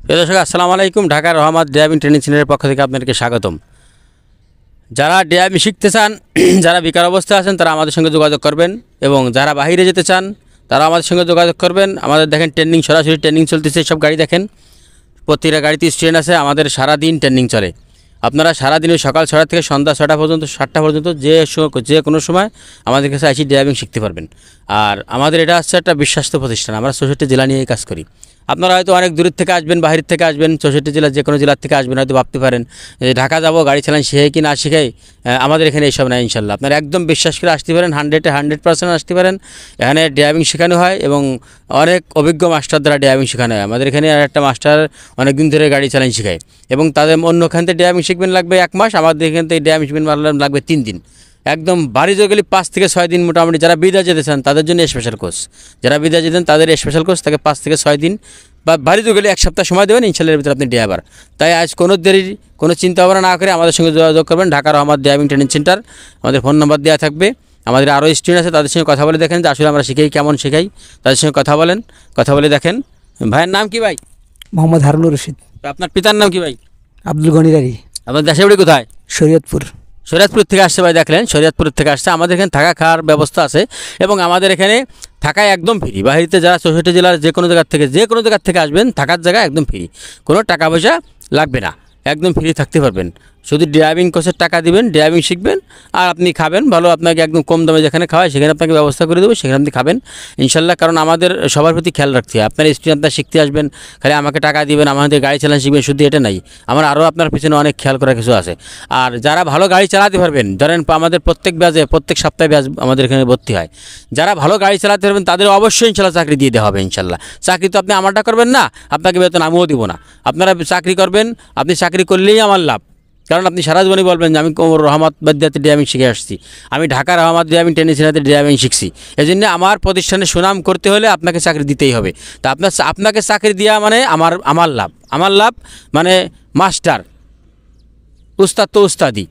দর্শক আসসালামু আলাইকুম। ঢাকার রহমত ড্রাইভিং ট্রেনিং সেন্টারের পক্ষ থেকে আপনাদেরকে স্বাগতম। যারা ড্রাইভিং শিখতে চান, যারা বেকার অবস্থায় আছেন তারা আমাদের সঙ্গে যোগাযোগ করবেন, এবং যারা বাইরে যেতে চান তারা আমাদের সঙ্গে যোগাযোগ করবেন। আমাদের দেখেন ট্রেনিং, সরাসরি ট্রেনিং চলতেছে। সব গাড়ি দেখেন, প্রতিটা গাড়িতে স্টুডেন্ট আছে। আমাদের সারাদিন ট্রেনিং চলে। আপনারা সারাদিনে সকাল 6টা থেকে সন্ধ্যা 6টা পর্যন্ত, 7টা পর্যন্ত যে কোনো সময় আমাদের কাছে এসে ড্রাইভিং শিখতে পারবেন। আর আমাদের এটা হচ্ছে একটা বিশ্বাস্ত প্রতিষ্ঠান। আমরা 64 জেলা নিয়েই কাজ করি। আপনারা হয়তো অনেক দূরের থেকে আসবেন, বাইরের থেকে আসবেন, 64 জেলা যে কোনো জেলার থেকে আসবেন, হয়তো ভাবতে পারেন যে ঢাকা যাব, গাড়ি চালান শিখে কি না শিখাই। আমাদের এখানে এইসব নাই ইনশাল্লাহ। আপনারা একদম বিশ্বাস করে আসতে পারেন, 100% আসতে পারেন। এখানে ড্রাইভিং শেখানো হয় এবং অনেক অভিজ্ঞ মাস্টার দ্বারা ড্রাইভিং শেখানো হয়। আমাদের এখানে আর একটা মাস্টার অনেক দিন ধরে গাড়ি চালান শেখায়, এবং তাদের অন্যখান থেকে ড্রাইভিং শিখবেন লাগবে 1 মাস, আমাদের এখান থেকে ড্রাইভিং শিখবেন লাগবে 3 দিন। একদম বাড়ি যে গেলে 5 থেকে 6 দিন মোটামুটি। যারা বিদেশ যেতে চান তাদের জন্য স্পেশাল কোর্স, যারা বিদেশ যেতেন তাদের স্পেশাল কোর্স তাকে 5 থেকে 6 দিন বা বাড়িতে গেলে 1 সপ্তাহ সময় দেবেন, ইনশাল্লাহের ভিতরে আপনি ড্রাইভার। তাই আজ কোনো দেরির কোনো চিন্তা ভাবনা না করে আমাদের সঙ্গে যোগাযোগ করবেন। ঢাকার রহমত ড্রাইভিং ট্রেনিং সেন্টার, আমাদের ফোন নাম্বার দেওয়া থাকবে। আমাদের আরও স্টুডেন্ট আছে, তাদের সঙ্গে কথা বলে দেখেন যে আসলে আমরা শিখাই কেমন শেখাই। তাদের সঙ্গে কথা বলেন, কথা বলে দেখেন। ভাইয়ের নাম কি ভাই? মোহাম্মদ হারুনুর রশিদ। আপনার পিতার নাম কি ভাই? আব্দুল গনিরারি। আপনার দেশের বাড়ি কোথায়? শরীয়তপুর। শরীয়তপুর থেকে আসছে ভাই, দেখলেন শরীয়তপুর থেকে আসছে। আমাদের এখানে থাকা খাওয়ার ব্যবস্থা আছে, এবং আমাদের এখানে থাকায় একদম ফ্রি। বাহিরে যারা 64 জেলার যে কোনো জায়গার থেকে আসবেন, থাকার জায়গা একদম ফ্রি, কোনো টাকা পয়সা লাগবে না, একদম ফ্রি থাকতে পারবেন। শুধু ড্রাইভিং কোর্সের টাকা দিবেন, ড্রাইভিং শিখবেন, আর আপনি খাবেন ভালো। আপনাকে একদম কম দামে যেখানে খাওয়ায় সেখানে আপনাকে ব্যবস্থা করে দেবো, সেখানে আপনি খাবেন ইনশাল্লাহ। কারণ আমাদের সবার প্রতি খেয়াল রাখতে হয়। আপনার স্টুডেন্ট আপনার শিখতে আসবেন, খালি আমাকে টাকা দিবেন, আমাদের গাড়ি চালানো শিখবেন, শুধু এটা নাই, আমার আরও আপনার পিছনে অনেক খেয়াল করার কিছু আছে। আর যারা ভালো গাড়ি চালাতে পারবেন, ধরেন আমাদের প্রত্যেক সপ্তাহে ব্যাচ আমাদের এখানে ভর্তি হয়। যারা ভালো গাড়ি চালাতে পারবেন তাদের অবশ্যই ইনশাল্লাহ চাকরি দিয়ে দেওয়া হবে ইনশাল্লাহ। চাকরি তো আপনি আমারটা করবেন না, আপনাকে বেতন আমিও দিব না। আপনারা চাকরি করবেন, আপনি চাকরি করলেই আমার লাভ। কারণ আপনি সারা জীবনই বলবেন যে আমি রহমত বাদিয়াতে ড্রাইভিং শিখে আসছি, আমি ঢাকার রহমত ড্রাইভিং ট্রেনিং সেন্টারে ড্রাইভিং শিখছি। এই জন্য আমার প্রতিষ্ঠানে সুনাম করতে হলে আপনাকে চাকরি দিতেই হবে। তা আপনাকে চাকরি দেওয়া মানে আমার লাভ মানে মাস্টার, উস্তাদ তো উস্তাদি,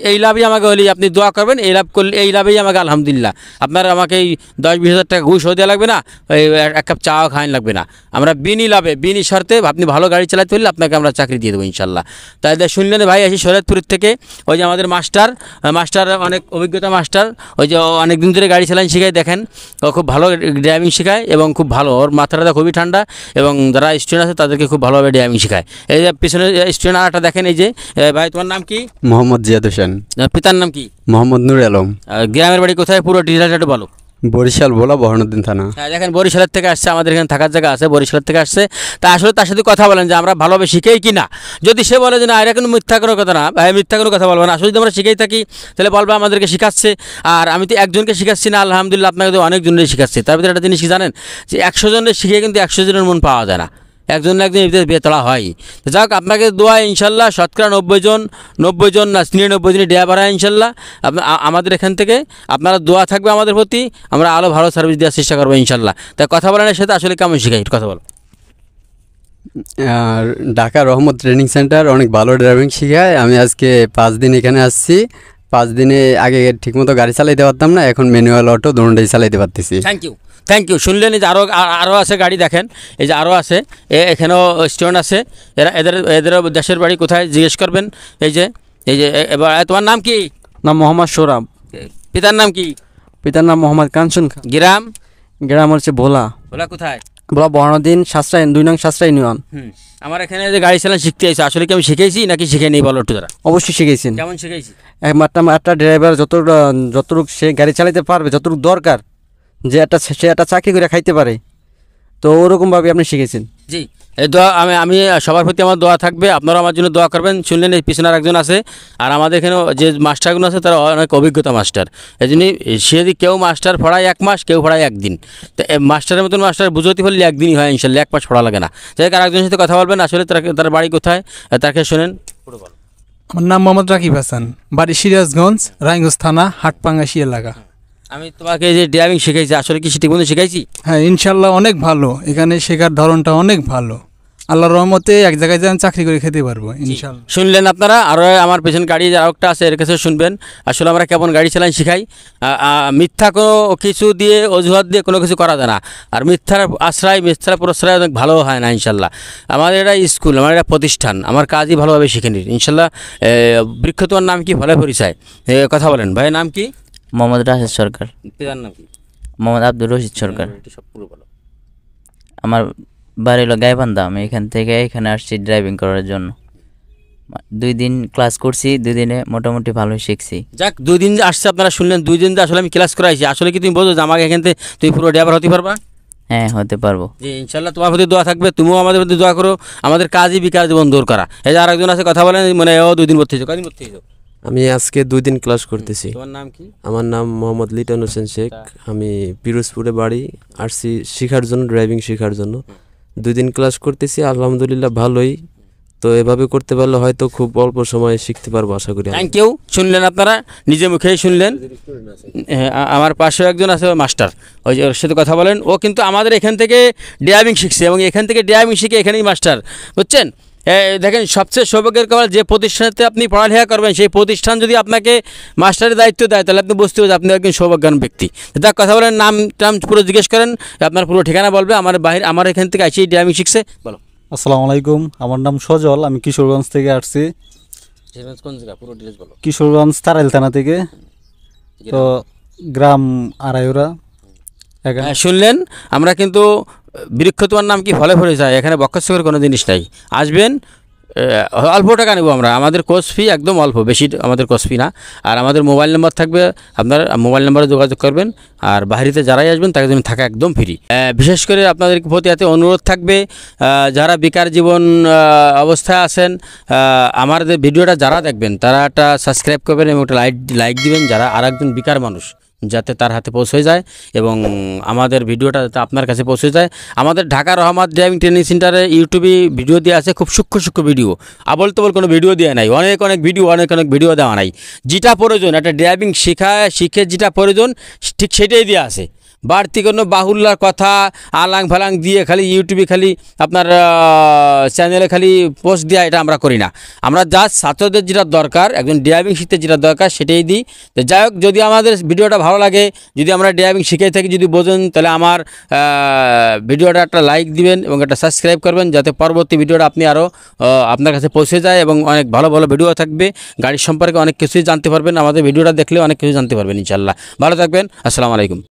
এই লাভই আমাকে হলে আপনি দোয়া করবেন। এই লাভ করলে, এই লাভেই আমাকে আলহামদুলিল্লাহ। আপনার আমাকে এই 10-20 হাজার টাকা ঘুষও দেওয়া লাগবে না, এই 1 কাপ চাও খাওয়ান লাগবে না। আমরা বিনি শর্তে আপনি ভালো গাড়ি চালাতে হলে আপনাকে আমরা চাকরি দিয়ে দেবো ইনশাল্লাহ। তাই শুনলেন ভাই, আসি শরীয়তপুর থেকে। ওই যে আমাদের মাস্টার অনেক অভিজ্ঞতা মাস্টার, ওই যে অনেক দিন ধরে গাড়ি চালান শেখায়। দেখেন ও খুব ভালো ড্রাইভিং শেখায়, এবং খুব ভালো, ওর মাথাটা খুবই ঠান্ডা, এবং যারা স্টুডেন্ট আছে তাদেরকে খুব ভালোভাবে ড্রাইভিং শেখায়। এই যে পিছনে স্টুডেন্ট আরেকটা দেখেন, এই যে ভাই তোমার নাম কি? মোহাম্মদ জিয়াদ হোসেন। পিতার নাম কি? মোহাম্মদ নুর আলম। গ্রামের বাড়ি কোথায়? পুরো ডিটেইলস একটু বলো। বরিশাল ভোলা বহরউদ্দিন থানা। হ্যাঁ, দেখেন বরিশালের থেকে আসছে, আমাদের এখানে থাকার জায়গা আছে, বরিশালের থেকে আসছে। তা আসলে তার সাথে কথা বলেন যে আমরা ভালোভাবে শিখেই কি না। যদি সে বলে যে না, এটা কোনো মিথ্যা কোনো কথা না ভাই, মিথ্যা কোনো কথা বলবো না। আসলে যদি আমরা শিখেই থাকি তাহলে বলবো আমাদেরকে শিখাচ্ছে। আর আমি তো একজনকে শিখাচ্ছি না, আলহামদুলিল্লাহ আপনাকে তো অনেকজনই শিখাচ্ছি। তার ভিতরে একটা জিনিস কি জানেন, যে 100 জনের শিখে কিন্তু 100 জনের মন পাওয়া যায় না, একজন বেতলা হয়। তো যাক, আপনাকে দোয়া ইনশাল্লাহ শতকরা 90 জন না 99 জনই ড্রাইভার হয় ইনশাল্লাহ। আমাদের এখান থেকে আপনারা দোয়া থাকবে আমাদের প্রতি, আমরা আরও ভালো সার্ভিস দেওয়ার চেষ্টা করবো ইনশাল্লাহ। তাই কথা বলার সাথে আসলে কেমন শিখাই কথা বলো। আর ঢাকা রহমত ট্রেনিং সেন্টার অনেক ভালো ড্রাইভিং শেখায়। আমি আজকে 5 দিন এখানে আসছি। 5 দিনে আগে ঠিকমতো গাড়ি চালাইতে পারতাম না, এখন ম্যানুয়াল অটো দুটোই চালাইতে পারতেছি। Thank you. শুনলেন যে আরও আছে গাড়ি, দেখেন এই যে আরও আছে, এখানেও স্টুডেন্ট আছে। এদেরও দেশের বাড়ি কোথায় জিজ্ঞেস করবেন। এই যে এবার তোমার নাম কি? নাম মোহাম্মদ সোরাব। পিতার নাম কি? পিতার নাম মোহাম্মদ কাঞ্চন খান। গ্রাম হচ্ছে ভোলা। কোথায়? ভোলা বহরউদ্দিন সাশ্রয় 2 নং সাশ্রয় ইউনিয়ন। আমার এখানে যে গাড়ি চালানো শিখতে আইছে, আসলে কি আমি শিখেছি নাকি শিখে নেই বলো একটু তারা? অবশ্যই শিখেছেন। কেমন শিখেছি? একটা ড্রাইভার যতটুকু সে গাড়ি চালাতে পারবে, যতটুকু দরকার, যে সে একটা চাকরি করে খাইতে পারে, তো ওরকমভাবে আপনি শিখেছেন। জি, এই দোয়া আমি সবার প্রতি আমার দোয়া থাকবে, আপনারাও আমার জন্য দোয়া করবেন। শুনলেন এই পিছনে একজন আছে, আর আমাদের এখানে যে মাস্টারগুলো আছে তারা অনেক অভিজ্ঞতা মাস্টার। এই জন্যই সে যদি কেউ মাস্টার পড়ায় 1 মাস, কেউ পড়ায় 1 দিন। তো মাস্টারের মতন মাস্টার বুঝতে পারলে 1 দিনই হয় ইনশাল্লাহ, 1 মাস পড়া লাগে না। যাই হোক, আরেকজনের সাথে কথা বলবেন, আসলে তার বাড়ি কোথায় তাকে শোনেন। আমার নাম মোহাম্মদ রাকিব হাসান, বাড়ি সিরাজগঞ্জ, রায়গঞ্জ থানা, হাটপাঙ্গাশি এলাকা। আমি তোমাকে যে ড্রাইভিং শিখাইছি, আসলে কি ঠিকমতো শিখাইছি? হ্যাঁ ইনশাল্লাহ অনেক ভালো, এখানে শেখার ধরনটা অনেক ভালো। আল্লাহর রহমতে এক জায়গায় যেন চাকরি করে খেতে পারবো ইনশাল্লাহ। শুনলেন আপনারা, আরও আমার পেছন গাড়ি যারা একটা আছে এর কাছে শুনবেন আসলে আমরা কেমন গাড়ি চালাই শিখাই। মিথ্যা কোনো কিছু দিয়ে অজুহাত দিয়ে কোনো কিছু করা যায় না, আর মিথ্যার আশ্রয় মিথ্যার প্রশ্রয় অনেক ভালো হয় না ইনশাল্লাহ। আমাদের এটা স্কুল, আমার এটা প্রতিষ্ঠান, আমার কাজই ভালোভাবে শিখে নিন ইনশাল্লাহ। বৃক্ষ তোমার নাম কি, ভালো পরিচয় কথা বলেন। ভাইয়ের নাম কি? মোহাম্মদ রাশেদ সরকার। পিতার নাম কি? মোহাম্মদ আব্দুর রশিদ সরকার। এটি সব পুরো বলো। আমার বাড়ি হলো গাইবান্ধা। আমি এখান থেকে এখানে আসছি ড্রাইভিং করার জন্য। 2 দিন ক্লাস করছি, 2 দিনে মোটামুটি ভালোই শিখছি। যাক, 2 দিন আসছে আপনারা শুনলেন, 2 দিন আসলে আমি ক্লাস করাইছি। আসলে কি তুমি বোঝো যে আমাকে এখান থেকে তুমি পুরো ড্রাইভার হতে পারবা? হ্যাঁ, হতে পারবো। জি ইনশাল্লাহ, তোমার প্রতি দোয়া থাকবে, তুমিও আমাদের প্রতি দোয়া করো। আমাদের কাজই বিকাশ জীবন দূর করা। এই যে আরেকজন আছে কথা বলেন, মানে ও 2 দিন ভর্তি হয়েছে। কদিন ভর্তি হয়েছে? আমি আজকে 2 দিন ক্লাস করতেছি। তোমার নাম কি? আমার নাম মোহাম্মদ লিটন হোসেন শেখ। আমি পিরোজপুরে বাড়ি, আসছি শেখার জন্য, ড্রাইভিং শেখার জন্য। 2 দিন ক্লাস করতেছি, আলহামদুলিল্লাহ ভালোই। তো এভাবে করতে পারলে হয়তো খুব অল্প সময়ে শিখতে পারবো আশা করি। Thank you. শুনলেন আপনারা, নিজে মুখেই শুনলেন। আমার পাশেও একজন আছে মাস্টার, ওই যে ওর সাথে কথা বলেন। ও কিন্তু আমাদের এখান থেকে ড্রাইভিং শিখছে এবং এখান থেকে ড্রাইভিং শিখে এখানেই মাস্টার, বুঝছেন? দেখেন, সবচেয়ে সৌভাগ্যের ব্যাপার, যে প্রতিষ্ঠানেতে আপনি পড়ালেখা করবেন সেই প্রতিষ্ঠান যদি আপনাকে মাস্টারের দায়িত্ব দেয় তাহলে আপনি বুঝতে হবে যে আপনি একজন সৌভাগ্যবান ব্যক্তি। তার কথা বলেন, নাম টাম পুরো জিজ্ঞেস করেন, আপনার পুরো ঠিকানা বলবে। আমার এখান থেকে আসি ড্রাইভিং শিখছে। বলো। আসসালামু আলাইকুম, আমার নাম সজল। আমি কিশোরগঞ্জ থেকে আসছি। কোন জায়গা, পুরো ডিটেইলস বলো। কিশোরগঞ্জ তারাইল থানা থেকে। তো গ্রাম আড়াইওরা। শুনলেন, আমরা কিন্তু বৃক্ষ তোমার নাম কি, ফলে ফলে যায়। এখানে বক্ষস্বরের কোনো জিনিস নাই। আসবেন, অল্প টাকা নেব আমরা। আমাদের কোর্স ফি একদম অল্প, বেশি আমাদের কোর্স ফি না। আর আমাদের মোবাইল নাম্বার থাকবে, আপনার মোবাইল নাম্বারে যোগাযোগ করবেন। আর বাহিরিতে যারাই আসবেন তাদের জন্য থাকা একদম ফ্রি। বিশেষ করে আপনাদের প্রতি এতে অনুরোধ থাকবে, যারা বেকার জীবন অবস্থায় আছেন, আমাদের ভিডিওটা যারা দেখবেন তারা একটা সাবস্ক্রাইব করবেন এবং একটা লাইক দিবেন, যারা আর একজন বেকার মানুষ যাতে তার হাতে পৌঁছে যায় এবং আমাদের ভিডিওটা যাতে আপনার কাছে পৌঁছে যায়। আমাদের ঢাকা রহমত ড্রাইভিং ট্রেনিং সেন্টারে ইউটিউবে ভিডিও দেওয়া আছে, খুব সূক্ষ্ম ভিডিও, আবল তবল কোনো ভিডিও দেওয়া নাই। অনেক ভিডিও দেওয়া নাই। যেটা প্রয়োজন, একটা ড্রাইভিং শিখে যেটা প্রয়োজন ঠিক সেটাই দেওয়া আছে। বাড়তি কোনো বাহুল্যার কথা আলাং ফালাং দিয়ে খালি ইউটিউবে খালি আপনার চ্যানেলে খালি পোস্ট দেওয়া, এটা আমরা করি না। আমরা জাস্ট ছাত্রদের যেটা দরকার, একজন ড্রাইভিং শিখতে যেটা দরকার সেটাই দিই। তো যাই হোক, যদি আমাদের ভিডিওটা ভালো লাগে, যদি আমরা ড্রাইভিং শিখে থাকি, যদি বোঝেন, তাহলে আমার ভিডিওটা একটা লাইক দিবেন এবং একটা সাবস্ক্রাইব করবেন, যাতে পরবর্তী ভিডিওটা আপনি আরও আপনার কাছে পৌঁছে যায় এবং অনেক ভালো ভিডিও থাকবে। গাড়ির সম্পর্কে অনেক কিছুই জানতে পারবেন, আমাদের ভিডিওটা দেখলে অনেক কিছু জানতে পারবেন ইনশাল্লাহ। ভালো থাকবেন, আসসালামু আলাইকুম।